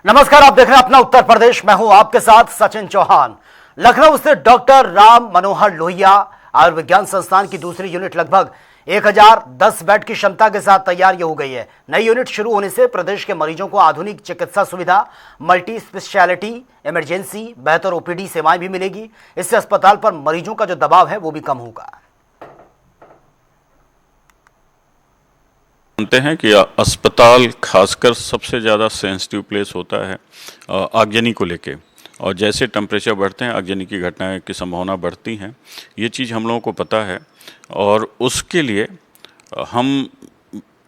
नमस्कार, आप देख रहे हैं अपना उत्तर प्रदेश। मैं हूं आपके साथ सचिन चौहान। लखनऊ स्थित डॉक्टर राम मनोहर लोहिया आयुर्विज्ञान संस्थान की दूसरी यूनिट लगभग 1010 बेड की क्षमता के साथ तैयार हो गई है। नई यूनिट शुरू होने से प्रदेश के मरीजों को आधुनिक चिकित्सा सुविधा, मल्टी स्पेशलिटी, इमरजेंसी, बेहतर ओपीडी सेवाएं भी मिलेगी। इससे अस्पताल पर मरीजों का जो दबाव है वो भी कम होगा। जानते हैं कि अस्पताल खासकर सबसे ज़्यादा सेंसिटिव प्लेस होता है आगजनी को लेके, और जैसे टेम्परेचर बढ़ते हैं आगजनी की घटनाएं की संभावना बढ़ती हैं। ये चीज़ हम लोगों को पता है और उसके लिए हम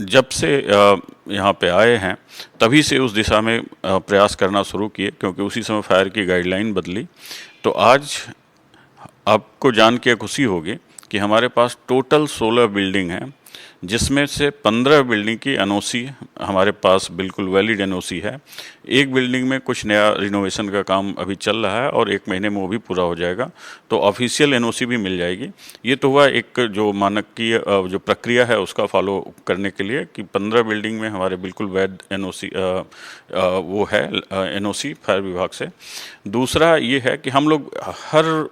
जब से यहाँ पे आए हैं तभी से उस दिशा में प्रयास करना शुरू किए, क्योंकि उसी समय फायर की गाइडलाइन बदली। तो आज आपको जान के खुशी होगी कि हमारे पास टोटल 16 बिल्डिंग हैं, जिसमें से 15 बिल्डिंग की एनओसी हमारे पास बिल्कुल वैलिड एनओसी है। एक बिल्डिंग में कुछ नया रिनोवेशन का काम अभी चल रहा है और 1 महीने में वो भी पूरा हो जाएगा, तो ऑफिशियल एनओसी भी मिल जाएगी। ये तो हुआ एक जो मानक की जो प्रक्रिया है उसका फॉलो करने के लिए कि 15 बिल्डिंग में हमारे बिल्कुल वैध एनओसी वो है एनओसी फायर विभाग से। दूसरा ये है कि हम लोग हर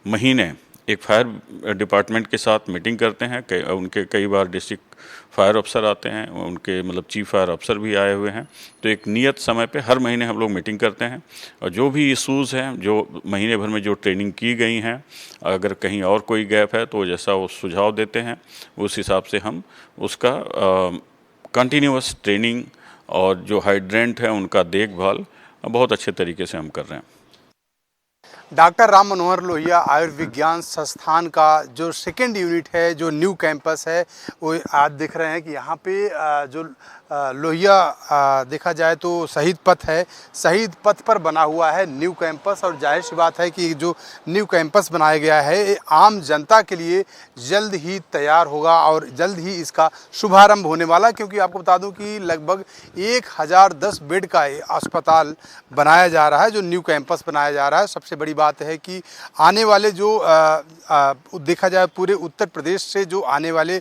महीने एक फायर डिपार्टमेंट के साथ मीटिंग करते हैं। उनके कई बार डिस्ट्रिक्ट फायर अफसर आते हैं, उनके मतलब चीफ फायर अफसर भी आए हुए हैं। तो एक नियत समय पे हर महीने हम लोग मीटिंग करते हैं और जो भी इश्यूज़ हैं, जो महीने भर में जो ट्रेनिंग की गई हैं, अगर कहीं और कोई गैप है तो जैसा वो सुझाव देते हैं उस हिसाब से हम उसका कंटिन्यूअस ट्रेनिंग और जो हाइड्रेंट है उनका देखभाल बहुत अच्छे तरीके से हम कर रहे हैं। डॉक्टर राम मनोहर लोहिया आयुर्विज्ञान संस्थान का जो सेकेंड यूनिट है, जो न्यू कैंपस है, वो आज देख रहे हैं कि यहाँ पे जो लोहिया देखा जाए तो शहीद पथ है, शहीद पथ पर बना हुआ है न्यू कैंपस। और जाहिर सी बात है कि जो न्यू कैंपस बनाया गया है ये आम जनता के लिए जल्द ही तैयार होगा और जल्द ही इसका शुभारंभ होने वाला है। क्योंकि आपको बता दूं कि लगभग 1010 बेड का अस्पताल बनाया जा रहा है, जो न्यू कैंपस बनाया जा रहा है। सबसे बड़ी बात है कि आने वाले जो देखा जाए पूरे उत्तर प्रदेश से जो आने वाले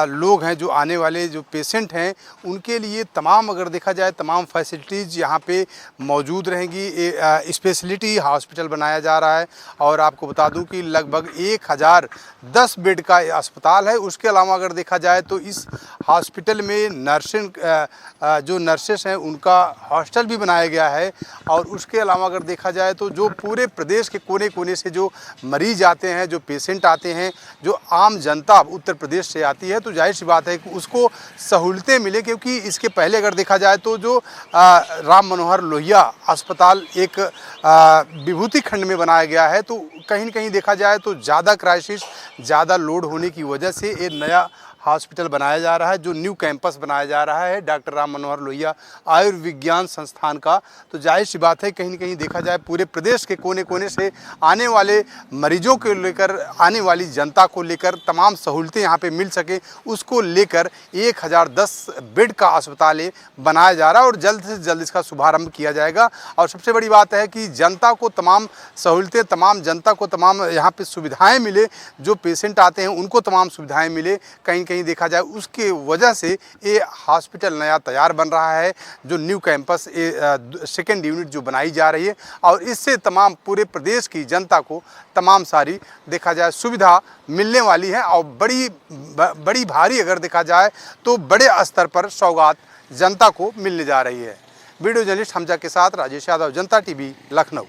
लोग हैं, जो आने वाले जो पेशेंट हैं, उनके लिए तमाम अगर देखा जाए तमाम फैसिलिटीज़ यहाँ पे मौजूद रहेंगी। स्पेशलिटी हॉस्पिटल बनाया जा रहा है और आपको बता दूं कि लगभग 1010 बेड का अस्पताल है। उसके अलावा अगर देखा जाए तो इस हॉस्पिटल में नर्सिंग जो नर्सेस हैं उनका हॉस्टल भी बनाया गया है। और उसके अलावा अगर देखा जाए तो जो पूरे प्रदेश के कोने कोने से जो मरीज आते हैं, जो पेशेंट आते हैं, जो आम जनता उत्तर प्रदेश से आती है, तो जाहिर सी बात है कि उसको सहूलतें मिले। क्योंकि इसके पहले अगर देखा जाए तो जो राम मनोहर लोहिया अस्पताल एक विभूति खंड में बनाया गया है, तो कहीं न कहीं देखा जाए तो ज़्यादा क्राइसिस, ज़्यादा लोड होने की वजह से ये नया हॉस्पिटल बनाया जा रहा है, जो न्यू कैंपस बनाया जा रहा है डॉक्टर राम मनोहर लोहिया आयुर्विज्ञान संस्थान का। तो जाहिर सी बात है कहीं न कहीं देखा जाए पूरे प्रदेश के कोने कोने से आने वाले मरीजों को लेकर, आने वाली जनता को लेकर तमाम सहूलतें यहाँ पे मिल सके, उसको लेकर 1010 बेड का अस्पताल बनाया जा रहा है और जल्द से जल्द इसका शुभारंभ किया जाएगा। और सबसे बड़ी बात है कि जनता को तमाम सहूलतें, तमाम जनता को तमाम यहाँ पर सुविधाएँ मिले, जो पेशेंट आते हैं उनको तमाम सुविधाएँ मिले। कहीं देखा जाए उसके वजह से ये हॉस्पिटल नया तैयार बन रहा है, जो न्यू कैंपस सेकेंड यूनिट जो बनाई जा रही है। और इससे तमाम पूरे प्रदेश की जनता को तमाम सारी देखा जाए सुविधा मिलने वाली है और बड़ी भारी अगर देखा जाए तो बड़े स्तर पर सौगात जनता को मिलने जा रही है। वीडियो जर्नलिस्ट हमजा के साथ राजेश यादव, जनता टीवी, लखनऊ।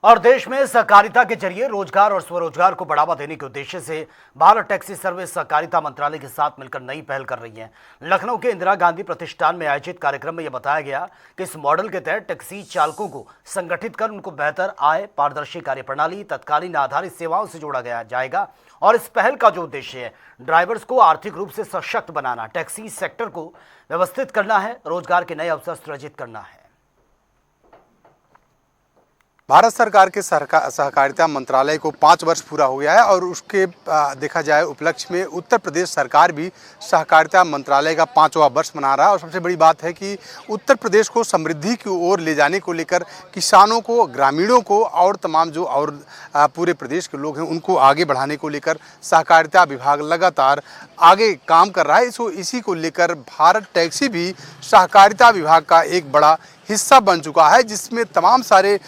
और देश में सहकारिता के जरिए रोजगार और स्वरोजगार को बढ़ावा देने के उद्देश्य से भारत टैक्सी सर्विस सहकारिता मंत्रालय के साथ मिलकर नई पहल कर रही है। लखनऊ के इंदिरा गांधी प्रतिष्ठान में आयोजित कार्यक्रम में यह बताया गया कि इस मॉडल के तहत टैक्सी चालकों को संगठित कर उनको बेहतर आय, पारदर्शी कार्यप्रणाली, तत्कालीन आधारित सेवाओं से जोड़ा गया जाएगा। और इस पहल का जो उद्देश्य है ड्राइवर्स को आर्थिक रूप से सशक्त बनाना, टैक्सी सेक्टर को व्यवस्थित करना है, रोजगार के नए अवसर सृजित करना है। भारत सरकार के सहकारिता मंत्रालय को 5 वर्ष पूरा हो गया है और उसके देखा जाए उपलक्ष्य में उत्तर प्रदेश सरकार भी सहकारिता मंत्रालय का 5वां वर्ष मना रहा है। और सबसे बड़ी बात है कि उत्तर प्रदेश को समृद्धि की ओर ले जाने को लेकर किसानों को, ग्रामीणों को और तमाम जो और पूरे प्रदेश के लोग हैं उनको आगे बढ़ाने को लेकर सहकारिता विभाग लगातार आगे काम कर रहा है। इसी को लेकर भारत टैक्सी भी सहकारिता विभाग का एक बड़ा हिस्सा बन चुका है, जिसमें तमाम सारे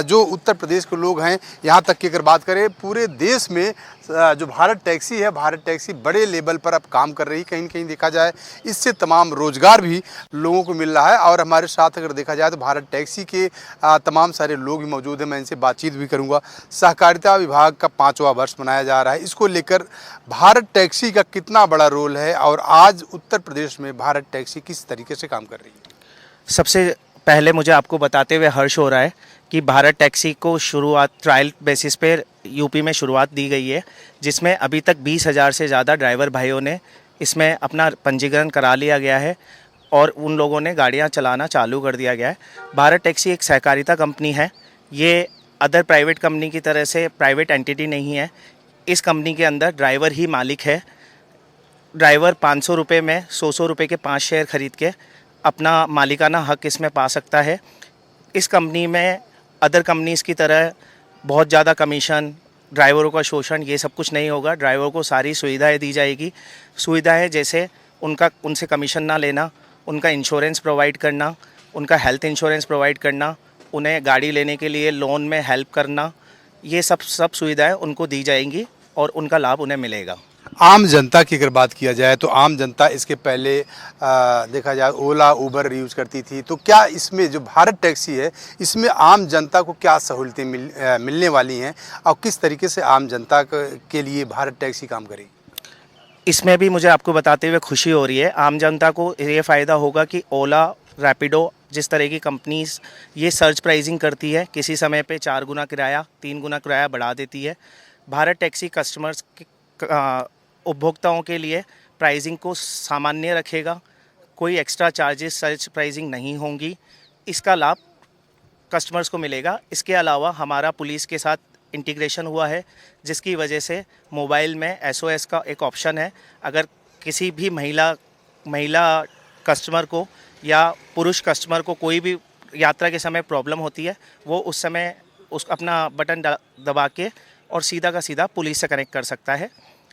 जो उत्तर प्रदेश के लोग हैं, यहाँ तक कि अगर बात करें पूरे देश में जो भारत टैक्सी है, भारत टैक्सी बड़े लेवल पर अब काम कर रही है। कहीं न कहीं देखा जाए इससे तमाम रोजगार भी लोगों को मिल रहा है। और हमारे साथ अगर देखा जाए तो भारत टैक्सी के तमाम सारे लोग भी मौजूद हैं, मैं इनसे बातचीत भी करूँगा। सहकारिता विभाग का 5वां वर्ष मनाया जा रहा है, इसको लेकर भारत टैक्सी का कितना बड़ा रोल है और आज उत्तर प्रदेश में भारत टैक्सी किस तरीके से काम कर रही है? सबसे पहले मुझे आपको बताते हुए हर्ष हो रहा है कि भारत टैक्सी को शुरुआत ट्रायल बेसिस पे यूपी में शुरुआत दी गई है, जिसमें अभी तक 20,000 से ज़्यादा ड्राइवर भाइयों ने इसमें अपना पंजीकरण करा लिया गया है और उन लोगों ने गाड़ियां चलाना चालू कर दिया गया है। भारत टैक्सी एक सहकारिता कंपनी है, ये अदर प्राइवेट कंपनी की तरह से प्राइवेट एंटिटी नहीं है। इस कंपनी के अंदर ड्राइवर ही मालिक है। ड्राइवर 500 रुपये में 100 रुपये के 5 शेयर खरीद के अपना मालिकाना हक इसमें पा सकता है। इस कंपनी में अदर कंपनीज़ की तरह बहुत ज़्यादा कमीशन, ड्राइवरों का शोषण, ये सब कुछ नहीं होगा। ड्राइवरों को सारी सुविधाएं दी जाएगी। सुविधाएं जैसे उनसे कमीशन ना लेना, उनका इंश्योरेंस प्रोवाइड करना, उनका हेल्थ इंश्योरेंस प्रोवाइड करना, उन्हें गाड़ी लेने के लिए लोन में हेल्प करना, ये सब सुविधाएँ उनको दी जाएंगी और उनका लाभ उन्हें मिलेगा। आम जनता की अगर बात किया जाए तो आम जनता इसके पहले देखा जाए ओला उबर यूज़ करती थी, तो क्या इसमें जो भारत टैक्सी है इसमें आम जनता को क्या सहूलतें मिलने वाली हैं और किस तरीके से आम जनता के लिए भारत टैक्सी काम करेगी? इसमें भी मुझे आपको बताते हुए खुशी हो रही है। आम जनता को ये फ़ायदा होगा कि ओला, रैपिडो जिस तरह की कंपनीज ये सर्च प्राइसिंग करती है, किसी समय पे 4 गुना किराया, 3 गुना किराया बढ़ा देती है। भारत टैक्सी कस्टमर्स उपभोक्ताओं के लिए प्राइसिंग को सामान्य रखेगा। कोई एक्स्ट्रा चार्जेस, सर्च प्राइसिंग नहीं होंगी। इसका लाभ कस्टमर्स को मिलेगा। इसके अलावा हमारा पुलिस के साथ इंटीग्रेशन हुआ है, जिसकी वजह से मोबाइल में SOS का एक ऑप्शन है। अगर किसी भी महिला कस्टमर को या पुरुष कस्टमर को कोई भी यात्रा के समय प्रॉब्लम होती है, वो उस समय अपना बटन दबा के और सीधा का सीधा पुलिस से कनेक्ट कर सकता है।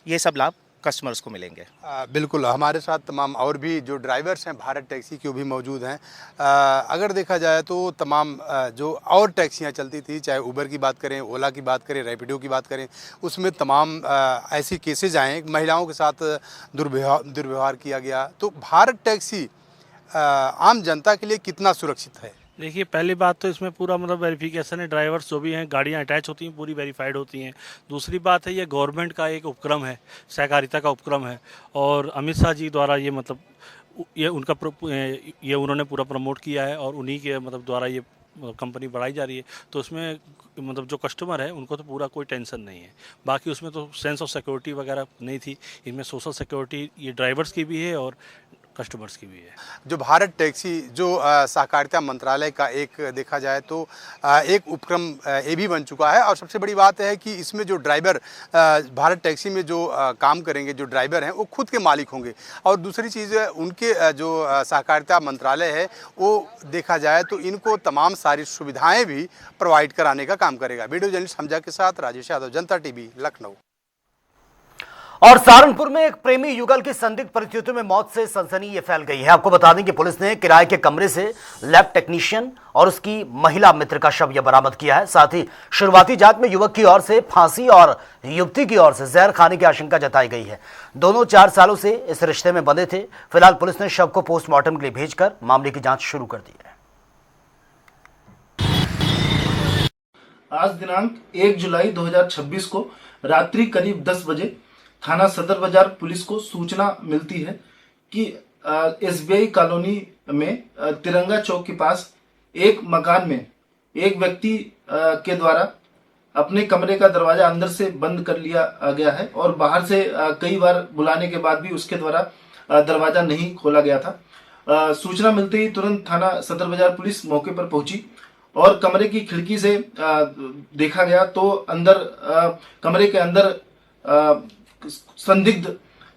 ये सब लाभ कस्टमर्स को मिलेंगे। बिल्कुल, हमारे साथ तमाम और भी जो ड्राइवर्स हैं भारत टैक्सी के भी मौजूद हैं। अगर देखा जाए तो तमाम जो और टैक्सियां चलती थी, चाहे उबर की बात करें, ओला की बात करें, रैपिडो की बात करें, उसमें तमाम ऐसी केसेज आए, महिलाओं के साथ दुर्व्यवहार किया गया। तो भारत टैक्सी आम जनता के लिए कितना सुरक्षित है? देखिए, पहली बात तो इसमें पूरा मतलब वेरिफिकेशन है। ड्राइवर्स जो भी हैं, गाड़ियां अटैच होती हैं, पूरी वेरीफाइड होती हैं। दूसरी बात है, ये गवर्नमेंट का एक उपक्रम है, सहकारिता का उपक्रम है और अमित शाह जी द्वारा ये मतलब ये उन्होंने पूरा प्रमोट किया है और उन्हीं के मतलब द्वारा ये कंपनी बढ़ाई जा रही है। तो उसमें मतलब जो कस्टमर है उनको तो पूरा कोई टेंशन नहीं है। बाकी उसमें तो सेंस ऑफ सिक्योरिटी वगैरह नहीं थी। इनमें सोशल सिक्योरिटी ये ड्राइवर्स की भी है और कस्टमर्स की भी है। जो भारत टैक्सी जो सहकारिता मंत्रालय का एक देखा जाए तो एक उपक्रम ये भी बन चुका है। और सबसे बड़ी बात है कि इसमें जो ड्राइवर भारत टैक्सी में जो काम करेंगे, जो ड्राइवर हैं वो खुद के मालिक होंगे। और दूसरी चीज़ उनके जो सहकारिता मंत्रालय है वो देखा जाए तो इनको तमाम सारी सुविधाएँ भी प्रोवाइड कराने का काम करेगा। वीडियो जर्नलिस्ट हमजा के साथ राजेश यादव, जनता टीवी, लखनऊ। और सहारनपुर में एक प्रेमी युगल की संदिग्ध परिस्थितियों में मौत से सनसनी ये फैल गई है। आपको बता दें कि पुलिस ने किराए के कमरे से लैब टेक्नीशियन और उसकी महिला मित्र का शव यह बरामद किया है। साथ ही शुरुआती जांच में युवक की ओर से फांसी और युवती की ओर से जहर खाने की आशंका जताई गई है। दोनों 4 सालों से इस रिश्ते में बंधे थे। फिलहाल पुलिस ने शव को पोस्टमार्टम के लिए भेजकर मामले की जांच शुरू कर दी है। आज दिनांक 1 जुलाई 2026 को रात्रि करीब 10 बजे थाना सदर बाजार पुलिस को सूचना मिलती है कि SBI कॉलोनी में तिरंगा चौक के पास एक मकान में एक व्यक्ति के द्वारा अपने कमरे का दरवाजा अंदर से बंद कर लिया गया है और बाहर से कई बार बुलाने के बाद भी उसके द्वारा दरवाजा नहीं खोला गया था। सूचना मिलते ही तुरंत थाना सदर बाजार पुलिस मौके पर पहुंची और कमरे की खिड़की से देखा गया तो अंदर कमरे के अंदर संदिग्ध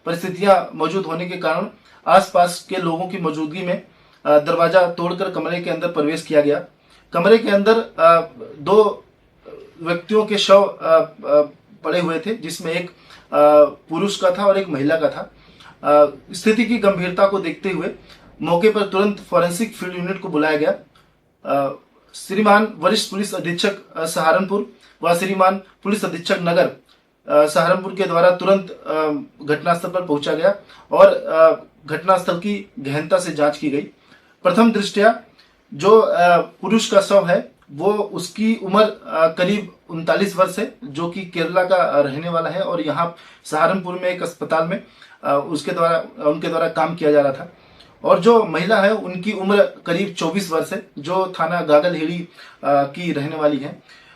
परिस्थितियां मौजूद होने के कारण आसपास के लोगों की मौजूदगी में दरवाजा तोड़कर कमरे के अंदर प्रवेश किया गया। कमरे के अंदर दो व्यक्तियों के शव पड़े हुए थे, जिसमें एक पुरुष का था और एक महिला का था। स्थिति की गंभीरता को देखते हुए मौके पर तुरंत फॉरेंसिक फील्ड यूनिट को बुलाया गया। श्रीमान वरिष्ठ पुलिस अधीक्षक सहारनपुर व श्रीमान पुलिस अधीक्षक नगर सहारनपुर के द्वारा तुरंत घटनास्थल पर पहुंचा गया और घटनास्थल की गहनता से जांच की गई। प्रथम दृष्टया जो पुरुष का शव है वो उसकी उम्र करीब 39 वर्ष है, जो कि केरला का रहने वाला है और यहाँ सहारनपुर में एक अस्पताल में उनके द्वारा काम किया जा रहा था। और जो महिला है उनकी उम्र करीब 24 वर्ष है, जो थाना गागलहेड़ी की रहने वाली है।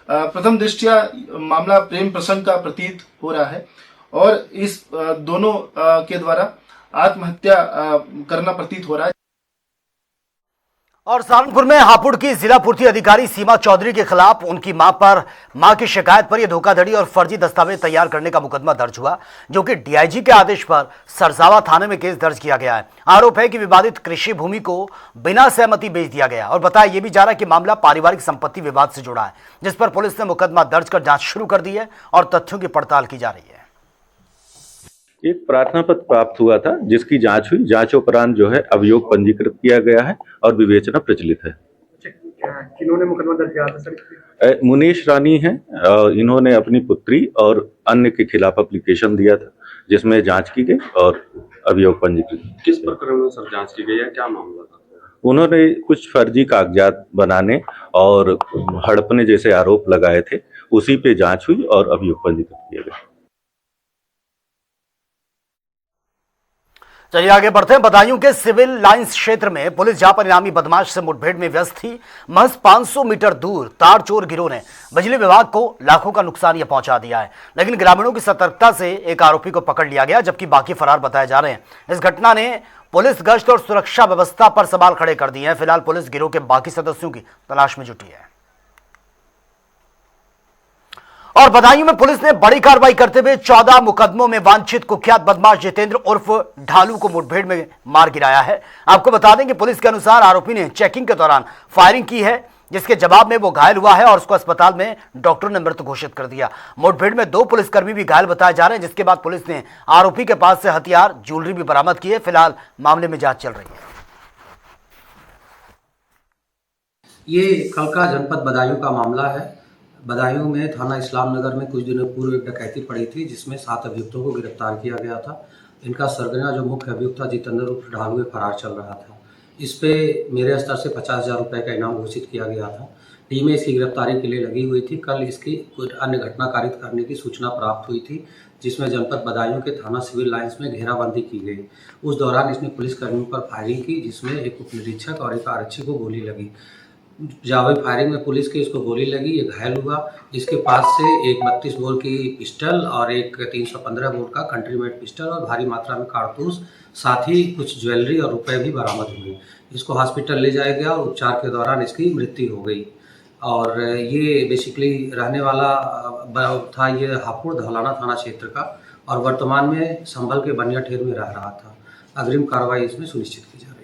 प्रथम दृष्टया मामला प्रेम प्रसंग का प्रतीत हो रहा है और इस दोनों के द्वारा आत्महत्या करना प्रतीत हो रहा है। और सहारनपुर में हापुड़ की जिला पूर्ति अधिकारी सीमा चौधरी के खिलाफ उनकी मां की शिकायत पर यह धोखाधड़ी और फर्जी दस्तावेज तैयार करने का मुकदमा दर्ज हुआ, जो कि डीआईजी के आदेश पर सरसावा थाने में केस दर्ज किया गया है। आरोप है कि विवादित कृषि भूमि को बिना सहमति बेच दिया गया और बताया यह भी जा रहा है कि मामला पारिवारिक संपत्ति विवाद से जुड़ा है, जिस पर पुलिस ने मुकदमा दर्ज कर जांच शुरू कर दी है और तथ्यों की पड़ताल की जा रही है। एक प्रार्थना पत्र प्राप्त हुआ था जिसकी जांच हुई। जांच उपरांत जो है अभियोग पंजीकृत किया गया है और विवेचना प्रचलित है। किन्होंने मुकदमा दर्ज किया था सर? मुनीश रानी है, इन्होंने अपनी पुत्री और अन्य के खिलाफ एप्लीकेशन दिया था जिसमें जांच की गई और अभियोग पंजीकृत। किस प्रकरण में सर जांच की गई है, क्या मामला था? उन्होंने कुछ फर्जी कागजात बनाने और हड़पने जैसे आरोप लगाए थे, उसी पे जांच हुई और अभियोग पंजीकृत किया गया। चलिए आगे बढ़ते हैं। बदायूं के सिविल लाइंस क्षेत्र में पुलिस जहां पर इनामी बदमाश से मुठभेड़ में व्यस्त थी, महज 500 मीटर दूर तार चोर गिरोह ने बिजली विभाग को लाखों का नुकसान यह पहुंचा दिया है। लेकिन ग्रामीणों की सतर्कता से एक आरोपी को पकड़ लिया गया, जबकि बाकी फरार बताए जा रहे हैं। इस घटना ने पुलिस गश्त और सुरक्षा व्यवस्था पर सवाल खड़े कर दिए हैं। फिलहाल पुलिस गिरोह के बाकी सदस्यों की तलाश में जुटी है। और बदायूं में पुलिस ने बड़ी कार्रवाई करते हुए 14 मुकदमों में वांछित कुख्यात बदमाश जितेंद्र उर्फ ढालू को मुठभेड़ में मार गिराया है। आपको बता दें कि पुलिस के अनुसार आरोपी ने चेकिंग के दौरान फायरिंग की है, जिसके जवाब में वो घायल हुआ है और उसको अस्पताल में डॉक्टर ने मृत घोषित कर दिया। मुठभेड़ में 2 पुलिसकर्मी भी घायल बताए जा रहे हैं, जिसके बाद पुलिस ने आरोपी के पास से हथियार, ज्वेलरी भी बरामद की है। फिलहाल मामले में जांच चल रही है। ये कल का जनपद बदायूं का मामला है। बदायूं में थाना इस्लाम नगर में कुछ दिनों पूर्व एक डकैती पड़ी थी, जिसमें 7 अभियुक्तों को गिरफ्तार किया गया था। इनका सरगना जो मुख्य अभियुक्त था जितेंद्र उर्फ ढालू फरार चल रहा था। इस पे मेरे स्तर से 50,000 रुपये का इनाम घोषित किया गया था। टीमें इसकी गिरफ्तारी के लिए लगी हुई थी। कल इसकी कुछ अन्य घटना कारित करने की सूचना प्राप्त हुई थी, जिसमें जनपद बदायूं के थाना सिविल लाइंस में घेराबंदी की गई। उस दौरान इसने पुलिसकर्मियों पर फायरिंग की, जिसमें एक उप निरीक्षक और एक आरक्षी को गोली लगी। जावेद फायरिंग में पुलिस के इसको गोली लगी, ये घायल हुआ। इसके पास से एक 32 बोर की पिस्टल और एक 315 बोर का कंट्रीमेट पिस्टल और भारी मात्रा में कारतूस, साथ ही कुछ ज्वेलरी और रुपए भी बरामद हुए। इसको हॉस्पिटल ले जाया गया और उपचार के दौरान इसकी मृत्यु हो गई। और ये बेसिकली रहने वाला था, ये हापुड़ धौलाना थाना क्षेत्र का, और वर्तमान में संभल के बनियाठेर में रह रहा था। अग्रिम कार्रवाई इसमें सुनिश्चित की जा रही है।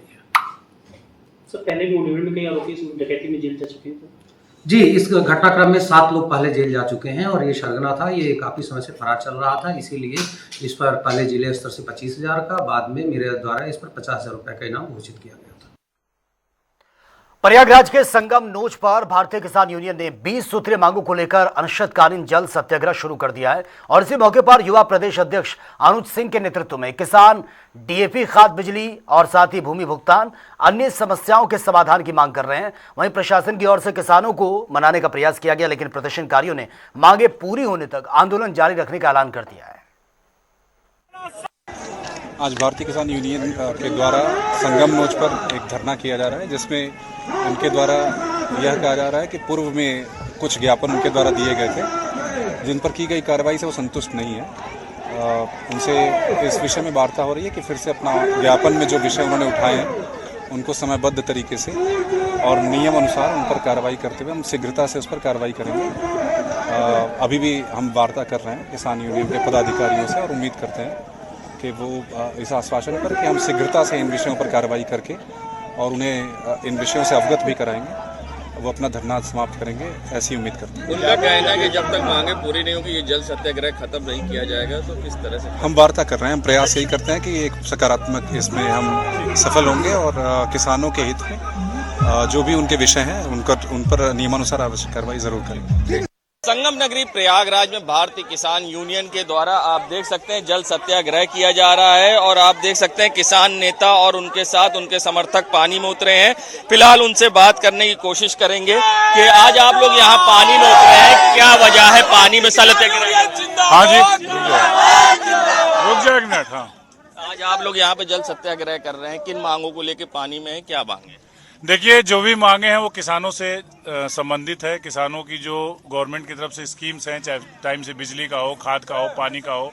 पहले भी मुठभेड़ में कई आरोपी डकैती में जेल जा चुके थे। जी, इस घटनाक्रम में 7 लोग पहले जेल जा चुके हैं और ये सरगना था, ये काफ़ी समय से फरार चल रहा था। इसीलिए इस पर पहले जिले स्तर से 25,000 का, बाद में मेरे द्वारा इस पर 50,000 रुपये का इनाम घोषित किया गया था। प्रयागराज के संगम नोच पर भारतीय किसान यूनियन ने 20 सूत्रीय मांगों को लेकर अनिश्चितकालीन जल सत्याग्रह शुरू कर दिया है। और इसी मौके पर युवा प्रदेश अध्यक्ष अनुज सिंह के नेतृत्व में किसान डीएपी, खाद, बिजली और साथ ही भूमि भुगतान, अन्य समस्याओं के समाधान की मांग कर रहे हैं। वहीं प्रशासन की ओर से किसानों को मनाने का प्रयास किया गया, लेकिन प्रदर्शनकारियों ने मांगे पूरी होने तक आंदोलन जारी रखने का ऐलान कर दिया है। आज भारतीय किसान यूनियन के द्वारा संगम नोच पर एक धरना किया जा रहा है, जिसमें उनके द्वारा यह कहा जा रहा है कि पूर्व में कुछ ज्ञापन उनके द्वारा दिए गए थे, जिन पर की गई कार्रवाई से वो संतुष्ट नहीं है। उनसे इस विषय में वार्ता हो रही है कि फिर से अपना ज्ञापन में जो विषय उन्होंने उठाए हैं उनको समयबद्ध तरीके से और नियम अनुसार उन पर कार्रवाई करते हुए हम शीघ्रता से उस पर कार्रवाई करेंगे। अभी भी हम वार्ता कर रहे हैं किसान यूनियन के पदाधिकारियों से और उम्मीद करते हैं कि वो इस आश्वासन पर कि हम शीघ्रता से इन विषयों पर कार्रवाई करके और उन्हें इन विषयों से अवगत भी कराएंगे, वो अपना धरना समाप्त करेंगे, ऐसी उम्मीद करते हैं। उनका कहना है कि जब तक मांगे पूरी नहीं होगी ये जल सत्याग्रह खत्म नहीं किया जाएगा, तो किस तरह से? हम वार्ता कर रहे हैं, हम प्रयास यही करते हैं कि एक सकारात्मक इसमें हम सफल होंगे और किसानों के हित में जो भी उनके विषय हैं उन पर नियमानुसार आवश्यक कार्रवाई जरूर करेंगे। संगम नगरी प्रयागराज में भारतीय किसान यूनियन के द्वारा आप देख सकते हैं जल सत्याग्रह किया जा रहा है और आप देख सकते हैं किसान नेता और उनके साथ उनके समर्थक पानी में उतरे हैं। फिलहाल उनसे बात करने की कोशिश करेंगे कि आज आप लोग यहाँ पानी में उतरे हैं, क्या वजह है पानी में सत्याग्रह? हाँ जी, रुक जाए एक मिनट। हाँ, आज आप लोग यहाँ पे जल सत्याग्रह कर रहे हैं, किन मांगों को लेकर पानी में है, क्या मांगे? देखिए, जो भी मांगे हैं वो किसानों से संबंधित है। किसानों की जो गवर्नमेंट की तरफ से स्कीम्स हैं, चाहे टाइम से बिजली का हो, खाद का हो, पानी का हो,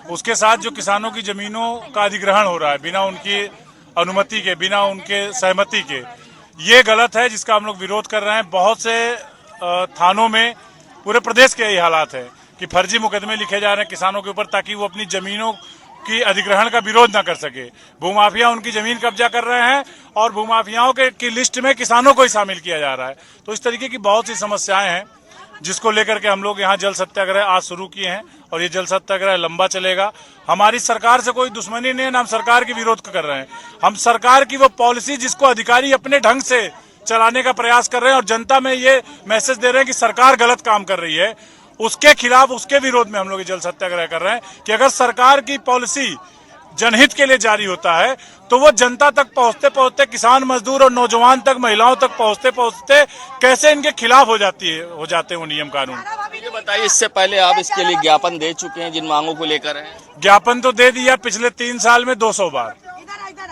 उसके साथ जो किसानों की जमीनों का अधिग्रहण हो रहा है बिना उनकी अनुमति के, बिना उनके सहमति के, ये गलत है, जिसका हम लोग विरोध कर रहे हैं। बहुत से थानों में पूरे प्रदेश के यही हालात है कि फर्जी मुकदमे लिखे जा रहे हैं किसानों के ऊपर ताकि वो अपनी जमीनों की अधिग्रहण का विरोध न कर सके। भूमाफिया उनकी जमीन कब्जा कर रहे हैं और भूमाफियाओं की लिस्ट में किसानों को ही शामिल किया जा रहा है। तो इस तरीके की बहुत सी समस्याएं हैं जिसको लेकर के हम लोग यहाँ जल सत्याग्रह आज शुरू किए हैं और ये जल सत्याग्रह लंबा चलेगा। हमारी सरकार से कोई दुश्मनी नहीं है, हम सरकार के विरोध कर रहे हैं। हम सरकार की वो पॉलिसी जिसको अधिकारी अपने ढंग से चलाने का प्रयास कर रहे हैं और जनता में ये मैसेज दे रहे हैं कि सरकार गलत काम कर रही है, उसके खिलाफ, उसके विरोध में हम लोग जल सत्याग्रह कर रहे हैं कि अगर सरकार की पॉलिसी जनहित के लिए जारी होता है तो वो जनता तक पहुंचते पहुंचते, किसान मजदूर और नौजवान तक, महिलाओं तक पहुंचते पहुंचते कैसे इनके खिलाफ हो जाते हैं वो नियम कानून। ये बताइए, इससे पहले आप इसके लिए ज्ञापन दे चुके हैं जिन मांगों को लेकर है? ज्ञापन तो दे दिया पिछले 3 साल में 200 बार।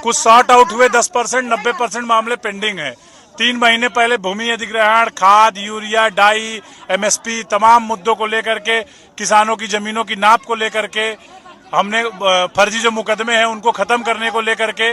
कुछ सॉर्ट आउट हुए 10%, 90% मामले पेंडिंग है। 3 महीने पहले भूमि अधिग्रहण, खाद, यूरिया, डाई, एमएसपी, तमाम मुद्दों को लेकर के, किसानों की जमीनों की नाप को लेकर के, हमने फर्जी जो मुकदमे हैं उनको खत्म करने को लेकर के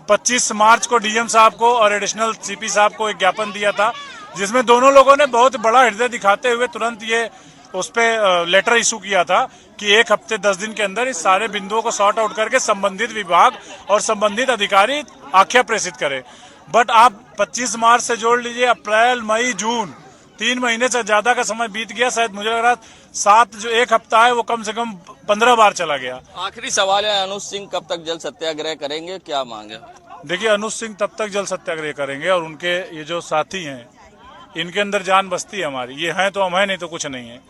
25 मार्च को डीएम साहब को और एडिशनल सीपी साहब को एक ज्ञापन दिया था, जिसमें दोनों लोगों ने बहुत बड़ा हृदय दिखाते हुए तुरंत ये उस पे लेटर इशू किया था कि 1 हफ्ते 10 दिन के अंदर इस सारे बिंदुओं को सॉर्ट आउट करके संबंधित विभाग और संबंधित अधिकारी आख्या प्रेषित करें। बट आप 25 मार्च से जोड़ लीजिए, अप्रैल, मई, जून, 3 महीने से ज्यादा का समय बीत गया। शायद मुझे लग रहा 7 जो 1 हफ्ता है वो कम से कम 15 बार चला गया। आखिरी सवाल है, अनुज सिंह कब तक जल सत्याग्रह करेंगे, क्या मांगे? देखिए, अनुज सिंह तब तक जल सत्याग्रह करेंगे और उनके ये जो साथी हैं इनके अंदर जान बसती है हमारी, ये हैं तो हम हैं, नहीं तो कुछ नहीं है।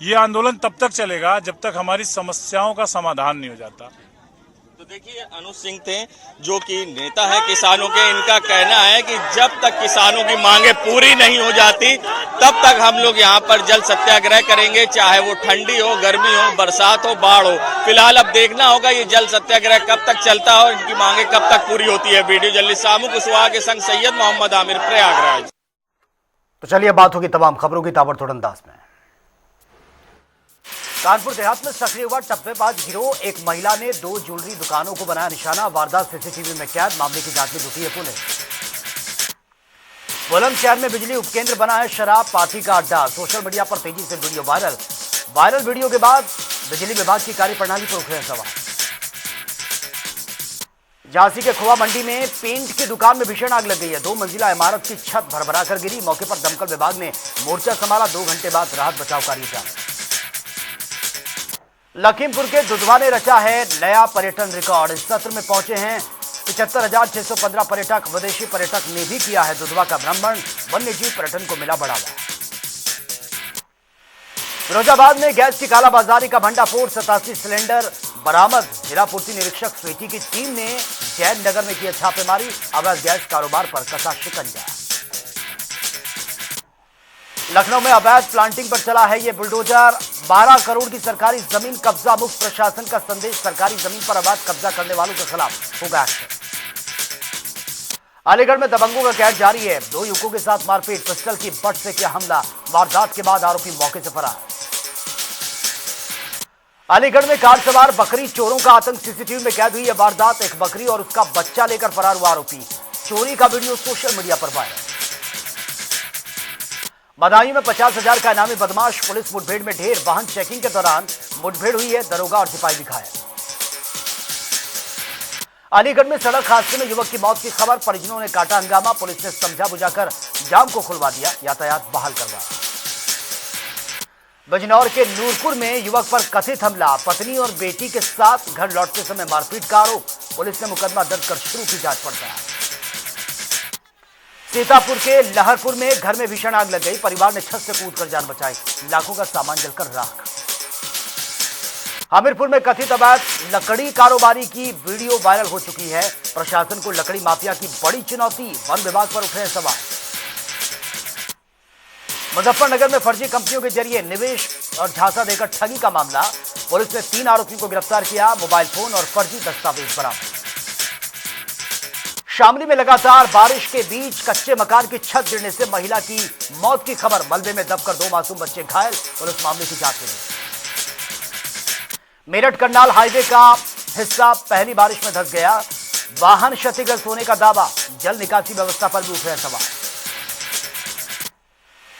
ये आंदोलन तब तक चलेगा जब तक हमारी समस्याओं का समाधान नहीं हो जाता। तो देखिए, अनुज सिंह थे जो कि नेता है किसानों के। इनका कहना है कि जब तक किसानों की मांगे पूरी नहीं हो जाती तब तक हम लोग यहाँ पर जल सत्याग्रह करेंगे, चाहे वो ठंडी हो, गर्मी हो, बरसात हो, बाढ़ हो। फिलहाल अब देखना होगा ये जल सत्याग्रह कब तक चलता है और इनकी मांगे कब तक पूरी होती है। वीडियो जर्नलिस्ट सामू कुशवाहा के संग सैयद मोहम्मद आमिर, प्रयागराज। तो चलिए बात होगी तमाम खबरों की ताबड़तोड़ अंदाज में। कानपुर देहात में सक्रिय हुआ टप्पेबाज गिरोह, एक महिला ने 2 ज्वेलरी दुकानों को बनाया निशाना, वारदात सीसीटीवी में कैद, मामले की जांच में जुटी है पुलिस। बुलंदशहर में बिजली उपकेंद्र बना है शराब पार्टी का अड्डा, सोशल मीडिया पर तेजी से वीडियो वायरल वीडियो के बाद बिजली विभाग की कार्यप्रणाली पर उठ रहे सवाल। झांसी के खोआ मंडी में पेंट की दुकान में भीषण आग लग गई है। 2 मंजिला इमारत की छत भरभरा कर गिरी, मौके पर दमकल विभाग ने मोर्चा संभाला, 2 घंटे बाद राहत बचाव कार्य जारी। लखीमपुर के दुधवा ने रचा है नया पर्यटन रिकॉर्ड, इस सत्र में पहुंचे हैं 75,615 पर्यटक। विदेशी पर्यटक ने भी किया है दुधवा का भ्रमण, वन्यजीव पर्यटन को मिला बढ़ावा। फिरोजाबाद में गैस की कालाबाजारी का भंडाफोड़, 87 सिलेंडर बरामद। जिला पूर्ति निरीक्षक स्वीटी की टीम ने जैन नगर में किया छापेमारी, अवैध गैस कारोबार पर कसा शिकंजा। लखनऊ में अवैध प्लांटिंग पर चला है ये बुलडोजर, 12 करोड़ की सरकारी जमीन कब्जा मुक्त, प्रशासन का संदेश, सरकारी जमीन पर अवैध कब्जा करने वालों के खिलाफ होगा एक्शन। अलीगढ़ में दबंगों का कहर जारी है, 2 युवकों के साथ मारपीट, पिस्टल की बट से किया हमला, वारदात के बाद आरोपी मौके से फरार। अलीगढ़ में कार सवार बकरी चोरों का आतंक, सीसीटीवी में कैद हुई है वारदात, एक बकरी और उसका बच्चा लेकर फरार हुआ आरोपी। चोरी का वीडियो सोशल मीडिया पर वायरल। बदायूं में 50,000 का इनामी बदमाश पुलिस मुठभेड़ में ढेर। वाहन चेकिंग के दौरान मुठभेड़ हुई है, दरोगा और सिपाही भी घायल। अलीगढ़ में सड़क हादसे में युवक की मौत की खबर। परिजनों ने काटा हंगामा। पुलिस ने समझा बुझाकर जाम को खुलवा दिया, यातायात बहाल करवाया। बिजनौर के नूरपुर में युवक पर कथित हमला। पत्नी और बेटी के साथ घर लौटते समय मारपीट का आरोप। पुलिस ने मुकदमा दर्ज कर शुरू की जांच पड़ताल। सीतापुर के लहरपुर में घर में भीषण आग लग गई। परिवार ने छत से कूदकर जान बचाई। लाखों का सामान जलकर राख। हमीरपुर में कथित अवैध लकड़ी कारोबारी की वीडियो वायरल हो चुकी है। प्रशासन को लकड़ी माफिया की बड़ी चुनौती। वन विभाग पर उठे हैं सवाल। मुजफ्फरनगर में फर्जी कंपनियों के जरिए निवेश और झांसा देकर ठगी का मामला। पुलिस ने 3 आरोपियों को गिरफ्तार किया। मोबाइल फोन और फर्जी दस्तावेज बरामद। शामली में लगातार बारिश के बीच कच्चे मकान की छत गिरने से महिला की मौत की खबर। मलबे में दबकर 2 मासूम बच्चे घायल। पुलिस मामले की जांच में जुटी। मेरठ करनाल हाईवे का हिस्सा पहली बारिश में धंस गया। वाहन क्षतिग्रस्त होने का दावा। जल निकासी व्यवस्था पर भी उठ रहे सवाल।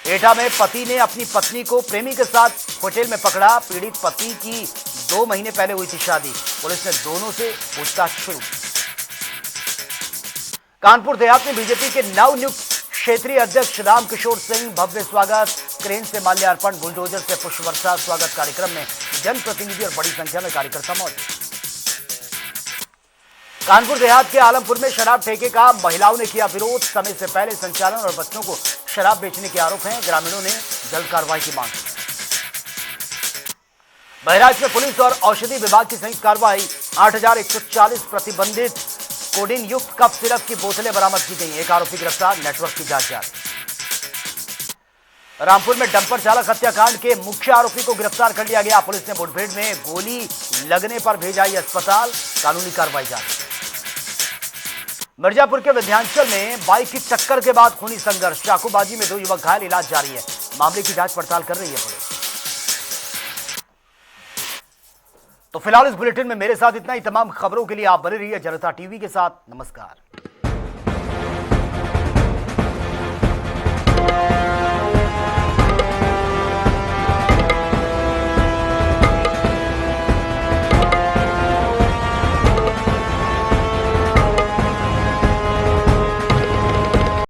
एटा में पति ने अपनी पत्नी को प्रेमी के साथ होटल में पकड़ा। पीड़ित पति की 2 महीने पहले हुई थी शादी। पुलिस ने दोनों से पूछताछ शुरू की। कानपुर देहात में बीजेपी के नवनियुक्त क्षेत्रीय अध्यक्ष रामकिशोर सिंह भव्य स्वागत। क्रेन से माल्यार्पण, बुलडोजर से पुष्प वर्षा। स्वागत कार्यक्रम में जनप्रतिनिधि और बड़ी संख्या में कार्यकर्ता मौजूद। कानपुर देहात के आलमपुर में शराब ठेके का महिलाओं ने किया विरोध। समय से पहले संचालन और बच्चों को शराब बेचने के आरोप हैं। ग्रामीणों ने जल्द कार्रवाई की मांग की। बहराइच में पुलिस और औषधि विभाग की संयुक्त कार्रवाई। 8,140 प्रतिबंधित कोडिन युक्त कफ सिरप की बोतलें बरामद की गई। एक आरोपी गिरफ्तार। नेटवर्क की जांच जारी। रामपुर में डंपर चालक हत्याकांड के मुख्य आरोपी को गिरफ्तार कर लिया गया। पुलिस ने मुठभेड़ में गोली लगने पर भेजा अस्पताल। कानूनी कार्रवाई जारी। मिर्जापुर के विंध्याचल में बाइक की टक्कर के बाद खूनी संघर्ष। चाकूबाजी में 2 युवक घायल। इलाज जारी है। मामले की जांच पड़ताल कर रही है पुलिस। तो फिलहाल इस बुलेटिन में मेरे साथ इतना ही। तमाम खबरों के लिए आप बने रहिए जनता टीवी के साथ। नमस्कार।